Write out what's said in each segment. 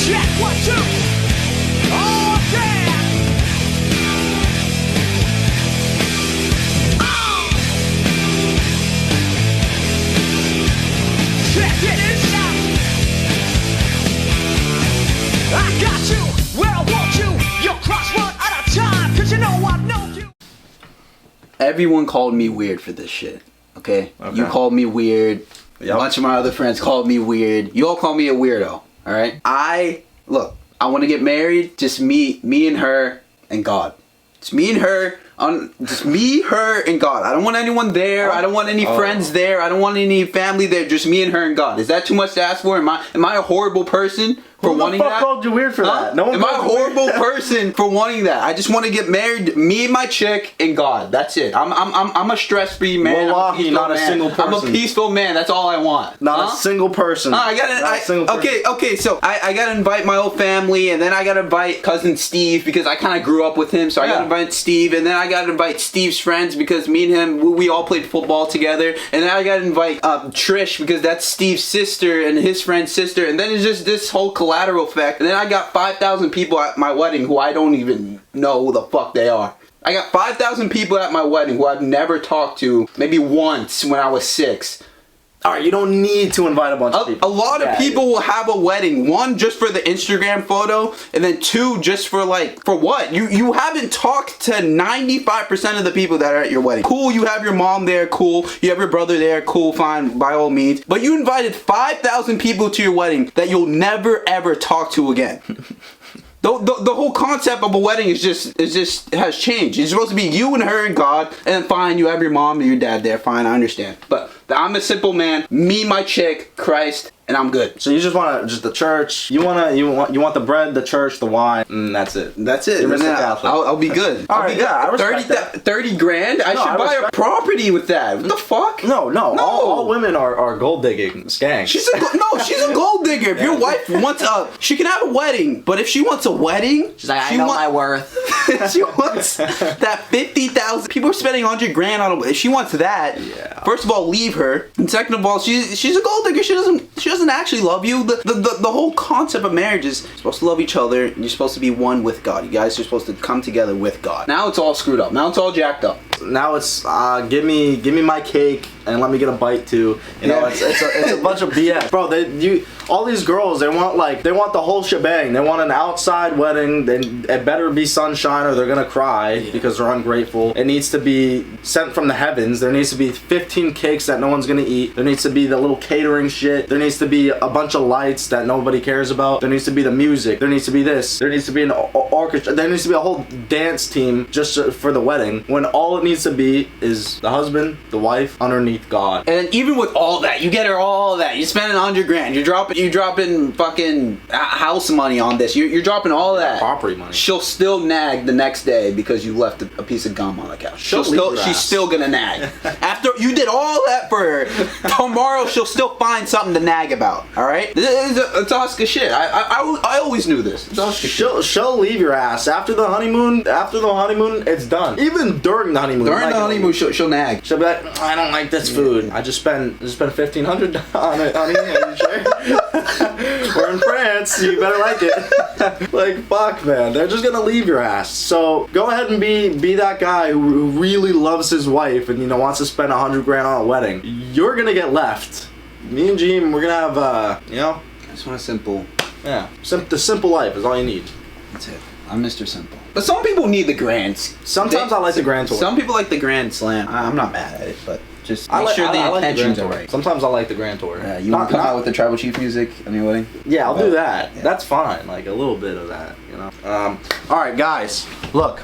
Check 1, 2. Oh yeah. Check it out. I got you where I want you. Your cross one at a time, 'cause you know I know you. Everyone called me weird for this shit. Okay? You called me weird. Yep. A bunch of my other friends called me weird. You all call me a weirdo. Alright? I want to get married. Just me and her and God. It's me and her. Just me, her, and God. I don't want anyone there. I don't want any friends there. I don't want any family there. Just me and her and God. Is that too much to ask for? Am I a horrible person for wanting that? Who the fuck called you weird for that? No one. Am I a horrible person for wanting that? I just want to get married. Me and my chick and God. That's it. I'm a stress-free man. Wallahi, not a single person. I'm a peaceful man. That's all I want. Not a single person. Okay. So I gotta invite my whole family, and then I gotta invite cousin Steve because I kind of grew up with him. So I gotta invite Steve, and then I gotta invite Steve's friends because me and him we all played football together, and then I gotta invite Trish because that's Steve's sister and his friend's sister, and then it's just this whole collateral effect. And then I got 5,000 people at my wedding who I don't even know who the fuck they are. I got 5,000 people at my wedding who I've never talked to, maybe once when I was 6. Alright, you don't need to invite a bunch of people. A lot of people will have a wedding. 1, just for the Instagram photo, and then 2, just for what? You haven't talked to 95% of the people that are at your wedding. Cool, you have your mom there, cool. You have your brother there, cool, fine, by all means. But you invited 5,000 people to your wedding that you'll never ever talk to again. The whole concept of a wedding is just has changed. It's supposed to be you and her and God, and then fine, you have your mom and your dad there. Fine, I understand. But I'm a simple man. Me, my chick, Christ, and I'm good. So you just want the church. You want the bread, the church, the wine, and that's it. That's it. You're Mr. Catholic. I'll be good. All right, yeah, I respect that. 30 grand? I should buy a property with that. What the fuck? No. All women are gold digging skanks. She's a gold digger. If your wife wants she can have a wedding, but if she wants a wedding, she's like, I know my worth. She wants that 50,000. People are spending 100 grand on if she wants that. Yeah. First of all, leave her, and second of all, she's a gold digger. She doesn't actually love you. The whole concept of marriage is you're supposed to love each other, and you're supposed to be one with God. You guys are supposed to come together with God. Now it's all screwed up. Now it's all jacked up. Now it's give me my cake and let me get a bite too. You know, it's a bunch of BS, bro. All these girls, they want the whole shebang. They want an outside wedding. Then it better be sunshine or they're gonna cry because they're ungrateful. It needs to be sent from the heavens. There needs to be 15 cakes that no one's gonna eat. There needs to be the little catering shit. There needs to be a bunch of lights that nobody cares about. There needs to be the music. There needs to be this. There needs to be an orchestra. There needs to be a whole dance team just for the wedding. When all it needs to be is the husband, the wife, underneath God. And even with all that, you get her all that. You spend 100 grand. You're dropping fucking house money on this. You're dropping all that property money. She'll still nag the next day because you left a piece of gum on the couch. She's still gonna nag. After you did all that for her, tomorrow she'll still find something to nag about. All right, it's Oscar shit. I always knew this. She'll leave your ass after the honeymoon. After the honeymoon, it's done. Even during the honeymoon. During the honeymoon, she'll nag. She'll be like, I don't like this food. I just spent $1,500 on it, honey. Are you sure? We're in France. You better like it. Like, fuck, man. They're just gonna leave your ass. So go ahead and be that guy who really loves his wife and wants to spend 100 grand on a wedding. You're gonna get left. Me and Gene, we're gonna have I just want a simple. Yeah, the simple life is all you need. That's it. I'm Mr. Simple. But some people need the grands. Sometimes I like the grand tour. Some people like the grand slam. I'm not mad at it, but just make sure the intentions are right. Sometimes I like the grand tour. Yeah, you want to come out with the tribal chief music on your wedding? Yeah, I'll do that. Yeah. That's fine. Like a little bit of that, All right, guys. Look.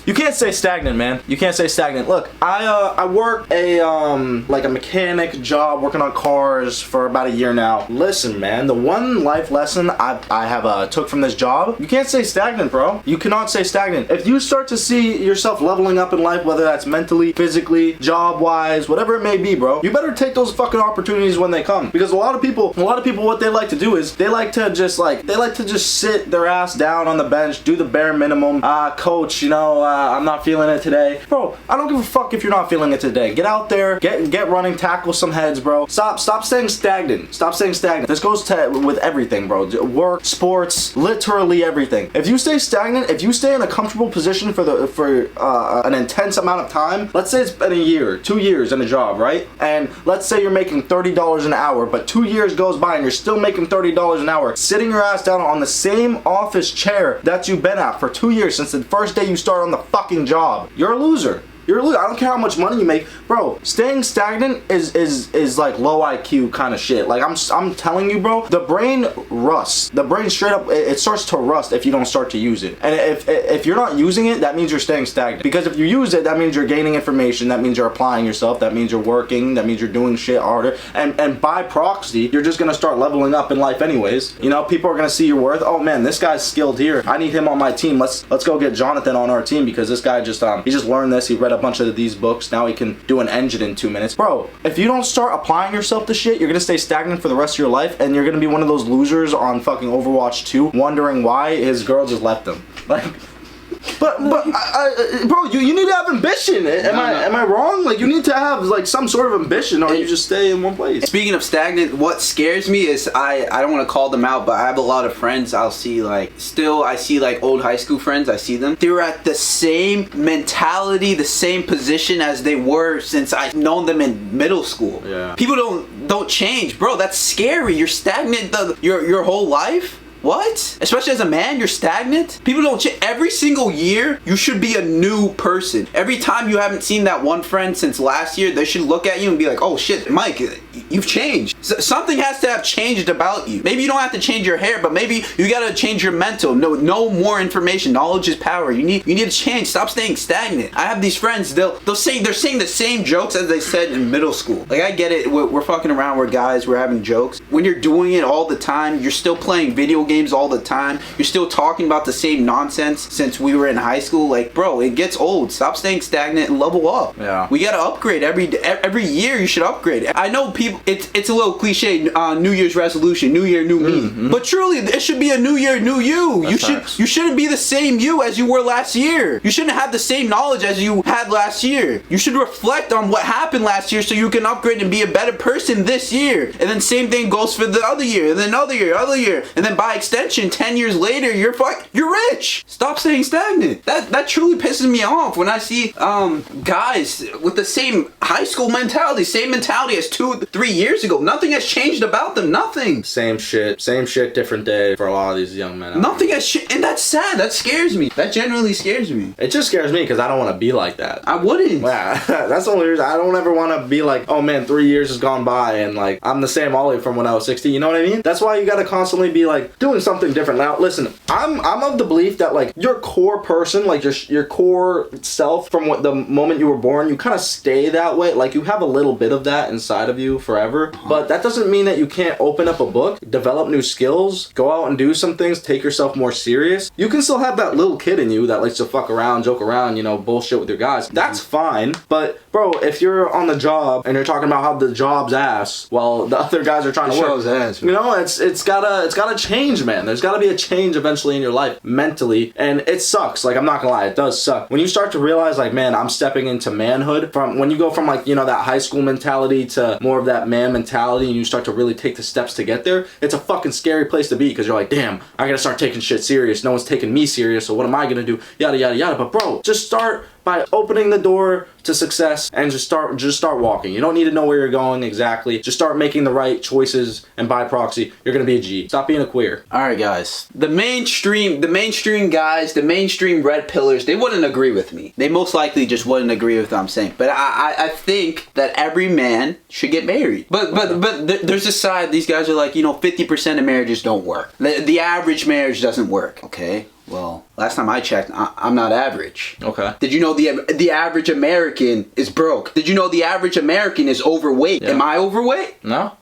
You can't say stagnant, man. You can't say stagnant. Look, I work a mechanic job working on cars for about a year now. Listen, man, the one life lesson I have took from this job, you can't say stagnant, bro. You cannot say stagnant. If you start to see yourself leveling up in life, whether that's mentally, physically, job-wise, whatever it may be, bro, you better take those fucking opportunities when they come. Because a lot of people, what they like to do is they like to just sit their ass down on the bench, do the bare minimum, coach, I'm not feeling it today. Bro, I don't give a fuck if you're not feeling it today. Get out there, get running, tackle some heads, bro. Stop staying stagnant. Stop staying stagnant. This goes with everything, bro. Work, sports, literally everything. If you stay stagnant, if you stay in a comfortable position for an intense amount of time, let's say it's been a year, 2 years in a job, right? And let's say you're making $30 an hour, but 2 years goes by and you're still making $30 an hour, sitting your ass down on the same office chair that you've been at for 2 years since the first day you started on the fucking job. You're a loser. You're a loser. I don't care how much money you make, bro. Staying stagnant is like low IQ kind of shit. Like I'm telling you, bro. The brain rusts. The brain straight up it starts to rust if you don't start to use it. And if you're not using it, that means you're staying stagnant. Because if you use it, that means you're gaining information. That means you're applying yourself. That means you're working. That means you're doing shit harder. And by proxy, you're just gonna start leveling up in life anyways. You know, people are gonna see your worth. Oh man, this guy's skilled here. I need him on my team. Let's go get Jonathan on our team because this guy just he just learned this. He read a bunch of these books. Now he can do an engine in 2 minutes. Bro, if you don't start applying yourself to shit, you're gonna stay stagnant for the rest of your life, and you're gonna be one of those losers on fucking Overwatch 2 wondering why his girl just left him. Like, but bro, you need to have ambition. Am I wrong? Like, you need to have like some sort of ambition, or you just stay in one place. Speaking of stagnant, what scares me is I don't want to call them out, but I have a lot of friends. I see like old high school friends. I see them. They're at the same mentality, the same position as they were since I've known them in middle school. Yeah. People don't change, bro. That's scary. You're stagnant your whole life. What? Especially as a man, you're stagnant? People don't change. Every single year, you should be a new person. Every time you haven't seen that one friend since last year, they should look at you and be like, oh shit, Mike, you've changed. Something has to have changed about you. Saying you don't have to change your hair, but maybe you gotta change your mental. No more information. Knowledge is power. You need to change. Stop staying stagnant. I have these friends, they're saying the same jokes as they said in middle school. Like, I get it, we're fucking around, we're guys, we're having jokes. When you're doing it all the time, you're still playing video games all the time, you're still talking about the same nonsense since we were in high school. Like, bro, it gets old. Stop staying stagnant and level up. Yeah. We gotta upgrade every year. You should upgrade. I know people, it's a little cliche, New Year's resolution, new year, new me. Mm-hmm. But truly, it should be a new year, new you. You shouldn't be the same you as you were last year. You shouldn't have the same knowledge as you had last year. You should reflect on what happened last year so you can upgrade and be a better person this year. And then same thing goes for the other year, and then other year, and then by extension, 10 years later, you're rich. Stop staying stagnant. That truly pisses me off when I see guys with the same high school mentality, same mentality as 2-3 years ago. Nothing has changed about them. Nothing. Same shit, different day for a lot of these young men. Nothing has changed, and that's sad. That scares me. That genuinely scares me. It just scares me because I don't want to be like that. I wouldn't. Yeah, that's the only reason. I don't ever want to be like, oh man, 3 years has gone by and like I'm the same Ollie from when I was 16. You know what I mean? That's why you gotta constantly be like doing something different. Now, listen, I'm of the belief that like your core person, like your core self from what the moment you were born, you kind of stay that way. Like you have a little bit of that inside of you forever. But that doesn't mean that you can't open up a book, develop new skills, go out and do some things, take yourself more serious. You can still have that little kid in you that likes to fuck around, joke around, you know, bullshit with your guys. That's fine. But bro, if you're on the job and you're talking about how the job's ass while the other guys are trying to work, ass, you know, it's gotta change, man. There's gotta be a change eventually in your life mentally, and it sucks. Like, I'm not gonna lie, it does suck when you start to realize like, man, I'm stepping into manhood. From when you go from like, you know, that high school mentality to more of that man mentality, and you start to really take the steps to get there. It's a fucking scary place to be because you're like, damn, I gotta start taking shit serious. No one's taking me serious, so what am I gonna do? Yada yada yada. But bro, just start by opening the door to success and just start walking. You don't need to know where you're going exactly. Just start making the right choices, and by proxy, you're gonna be a G. Stop being a queer. All right, guys. The mainstream guys, the mainstream red pillars, they wouldn't agree with me. They most likely just wouldn't agree with what I'm saying. But I think that every man should get married. But there's a side. These guys are like, you know, 50% of marriages don't work. The average marriage doesn't work. Okay. Well, last time I checked, I'm not average. Okay. Did you know the average American is broke? Did you know the average American is overweight? Yeah. Am I overweight? No.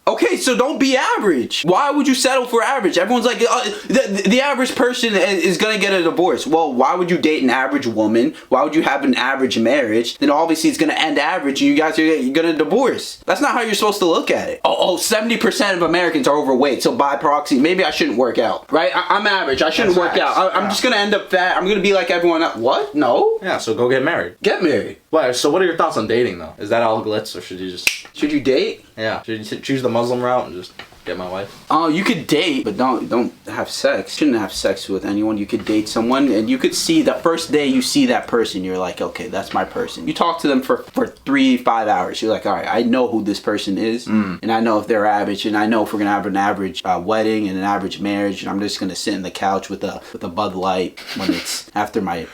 Okay, so don't be average. Why would you settle for average? Everyone's like, the average person is gonna get a divorce. Well, why would you date an average woman? Why would you have an average marriage? Then obviously it's gonna end average and you guys are gonna divorce. That's not how you're supposed to look at it. 70% of Americans are overweight, so by proxy, maybe I shouldn't work out, right? I'm average, I shouldn't work out. I'm just gonna end up fat. I'm gonna be like everyone else. What? No. Yeah, so go get married. Get married. Wait, so what are your thoughts on dating though? Is that all glitz or should you just... Should you date? Yeah. Should you choose the Muslim route and just get my wife? Oh, you could date, but don't have sex. Shouldn't have sex with anyone. You could date someone, and you could see the first day you see that person, you're like, okay, that's my person. You talk to them for 3-5 hours. You're like, all right, I know who this person is, and I know if they're average, and I know if we're gonna have an average wedding and an average marriage, and I'm just gonna sit in the couch with a Bud Light when it's after my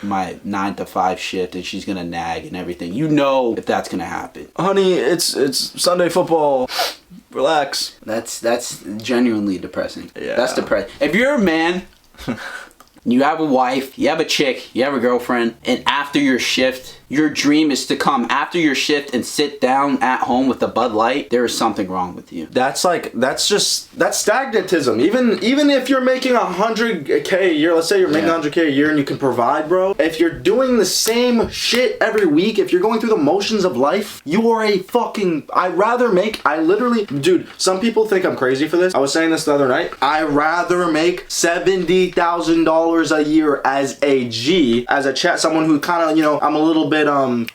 9 to 5 shift, and she's gonna nag and everything. You know if that's gonna happen. Honey, it's Sunday football. Relax. That's genuinely depressing. Yeah. That's depressing. If you're a man, you have a wife, you have a chick, you have a girlfriend, and after your shift, your dream is to come after your shift and sit down at home with a Bud Light, there is something wrong with you. That's stagnantism. Even if you're making 100K a year, let's say you're making 100K a year and you can provide, bro. If you're doing the same shit every week, if you're going through the motions of life, you are a fucking... Dude, some people think I'm crazy for this. I was saying this the other night. I rather make $70,000 a year as a G, as a chat, someone who kind of, I'm a little bit,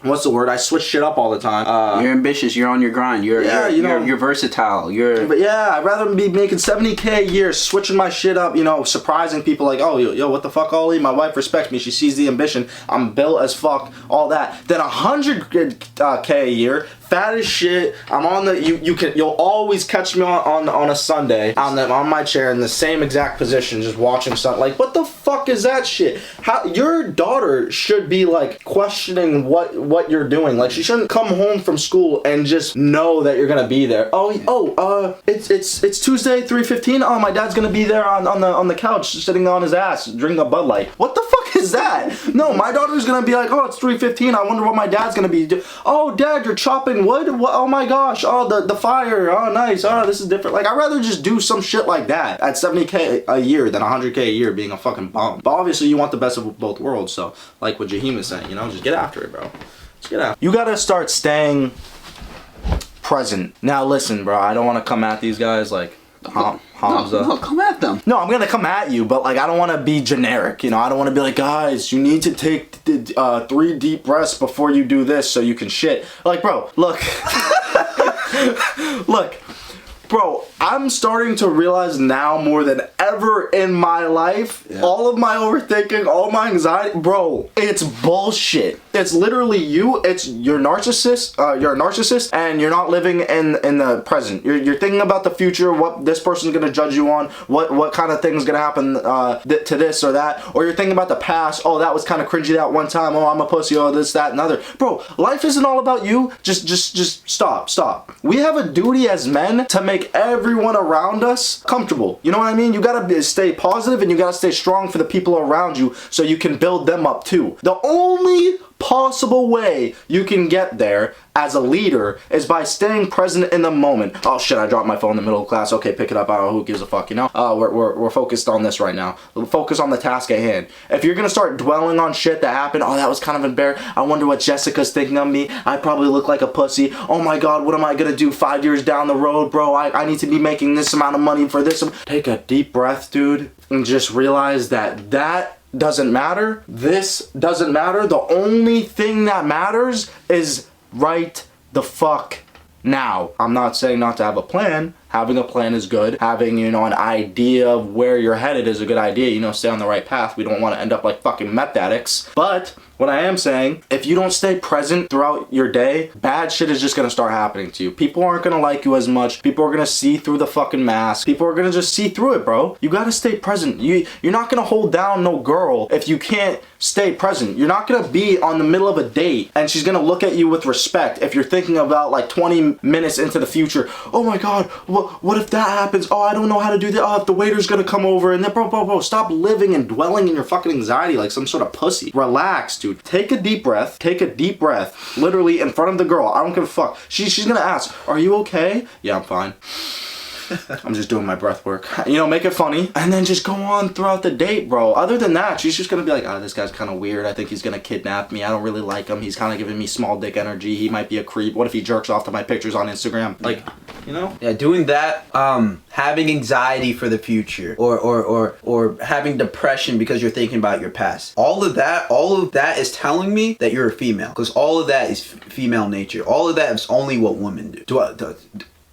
what's the word? I switch shit up all the time. You're ambitious. You're on your grind. You're versatile. But yeah, I'd rather be making 70K a year, switching my shit up, surprising people like, oh, yo, what the fuck, Ollie? My wife respects me. She sees the ambition. I'm built as fuck, all that. Then 100K a year, fat as shit. I'm on the, you'll always catch me on a Sunday on my chair in the same exact position, just watching something. Like, what the fuck is that shit? How your daughter should be like questioning what you're doing. Like, she shouldn't come home from school and just know that you're gonna be there. It's Tuesday 3:15. Oh, my dad's gonna be there on the couch sitting on his ass drinking a Bud Light. What the fuck is that? No, my daughter's gonna be like, oh, it's 3:15. I wonder what my dad's gonna be doing. Oh, Dad, you're chopping wood. Oh my gosh. Oh, the fire. Oh, nice. Oh, this is different. Like, I'd rather just do some shit like that at 70K a year than 100K a year being a fucking bum. But obviously you want the best of both worlds. So like what Jaheim is saying, just get after it, bro. Just get after it. You gotta start staying present. Now listen, bro, I don't want to come at these guys like Hamza. No, come at them. No, I'm gonna come at you, but like I don't want to be generic. I don't want to be like, guys, you need to take 3 deep breaths before you do this so you can shit. Like, bro, look, look. Bro, I'm starting to realize now more than ever in my life, all of my overthinking, all my anxiety, bro, it's bullshit. It's literally you. You're a narcissist, and you're not living in the present. You're thinking about the future, what this person's gonna judge you on, what kind of thing's gonna happen to this or that, or you're thinking about the past. Oh, that was kind of cringy that one time. Oh, I'm a pussy. Oh, this, that, and other. Bro, life isn't all about you. Just stop. We have a duty as men to make everyone around us comfortable. You know what I mean? You gotta stay positive and you gotta stay strong for the people around you so you can build them up too. The only possible way you can get there as a leader is by staying present in the moment. Oh shit, I dropped my phone in the middle of class. Okay, pick it up. Who gives a fuck, we're focused on this right now. Focus on the task at hand. If you're gonna start dwelling on shit that happened, oh, that was kind of embarrassing. I wonder what Jessica's thinking of me. I probably look like a pussy. Oh my god, what am I gonna do 5 years down the road, bro? I need to be making this amount of money for this. Take a deep breath, dude, and just realize that doesn't matter. This doesn't matter. The only thing that matters is right the fuck now. I'm not saying not to have a plan. Having a plan is good. Having, an idea of where you're headed is a good idea. Stay on the right path. We don't want to end up like fucking meth addicts. But what I am saying, if you don't stay present throughout your day, bad shit is just going to start happening to you. People aren't going to like you as much. People are going to see through the fucking mask. People are going to just see through it, bro. You got to stay present. You're not going to hold down no girl if you can't stay present. You're not going to be on the middle of a date and she's going to look at you with respect if you're thinking about like 20 minutes into the future. Oh my god, what if that happens? Oh, I don't know how to do that. Oh, if the waiter's gonna come over, and then bro, stop living and dwelling in your fucking anxiety like some sort of pussy. Relax, dude. Take a deep breath. Take a deep breath. Literally in front of the girl. I don't give a fuck. She's gonna ask, are you okay? Yeah, I'm fine. I'm just doing my breath work. You know, make it funny. And then just go on throughout the date, bro. Other than that, she's just gonna be like, oh, this guy's kind of weird. I think he's gonna kidnap me. I don't really like him. He's kind of giving me small dick energy. He might be a creep. What if he jerks off to my pictures on Instagram? Like, you know? Yeah, doing that, having anxiety for the future or having depression because you're thinking about your past. All of that is telling me that you're a female, because all of that is female nature. All of that is only what women do.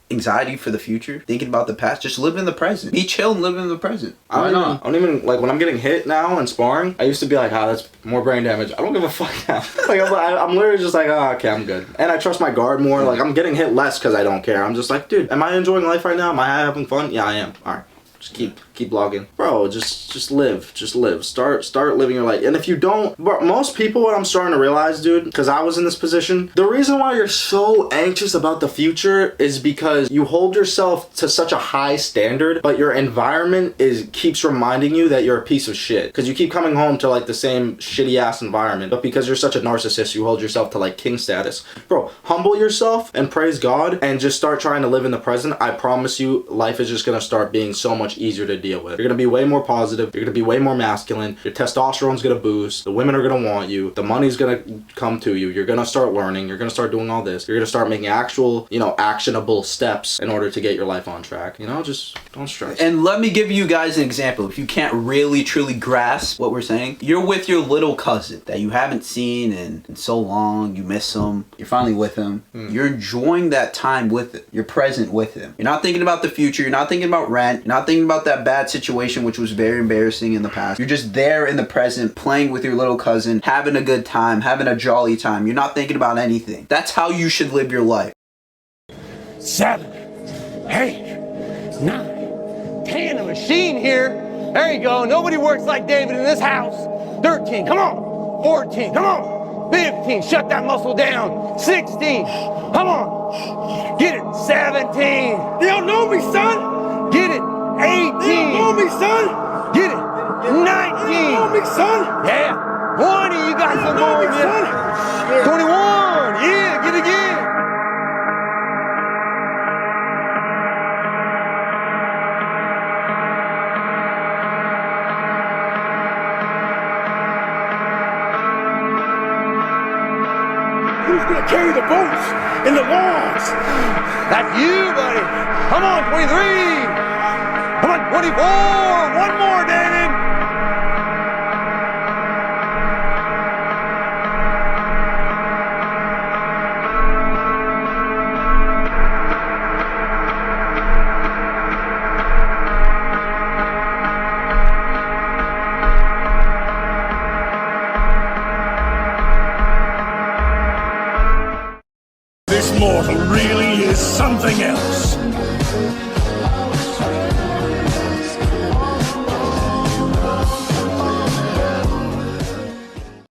Anxiety for the future, thinking about the past, just live in the present. Be chill and live in the present. I don't even like when I'm getting hit now in sparring. I used to be like, that's more brain damage. I don't give a fuck now. Like I'm literally just like, okay, I'm good. And I trust my guard more. Like I'm getting hit less because I don't care. I'm just like, dude, am I enjoying life right now? Am I having fun? Yeah, I am. All right. Just keep blogging, bro. Just live, start living your life. And if you don't, bro, most people, what I'm starting to realize, dude, because I was in this position, the reason why you're so anxious about the future is because you hold yourself to such a high standard, but your environment keeps reminding you that you're a piece of shit, because you keep coming home to like the same shitty ass environment. But because you're such a narcissist, you hold yourself to like king status. Bro, humble yourself and praise God and just start trying to live in the present. I promise you, life is just gonna start being so much easier to deal with. You're gonna be way more positive. You're gonna be way more masculine. Your testosterone's gonna boost. The women are gonna want you. The money's gonna come to you. You're gonna start learning. You're gonna start doing all this. You're gonna start making actual, actionable steps in order to get your life on track. Just don't stress. And let me give you guys an example. If you can't really truly grasp what we're saying, you're with your little cousin that you haven't seen in so long. You miss him. You're finally with him. You're enjoying that time with him. You're present with him. You're not thinking about the future. You're not thinking about rent. You're not thinking about that bad situation which was very embarrassing in the past. You're just there in the present, playing with your little cousin, having a good time, having a jolly time. You're not thinking about anything. That's how you should live your life. 7, 8, 9, 10. A machine here. There you go. Nobody works like David in this house. 13. Come on. 14. Come on. 15. Shut that muscle down. 16. Come on. Get it. 17. They don't know me, son. Get it. 18. They don't know me, son. Get it. 19. They don't know me, son. Yeah. 20. You got some more in you. 21. Yeah. Get it again. Who's gonna carry the boats and the logs? That's you, buddy. Come on, 23. Come on, 24. One more, David. This mortal really is something else.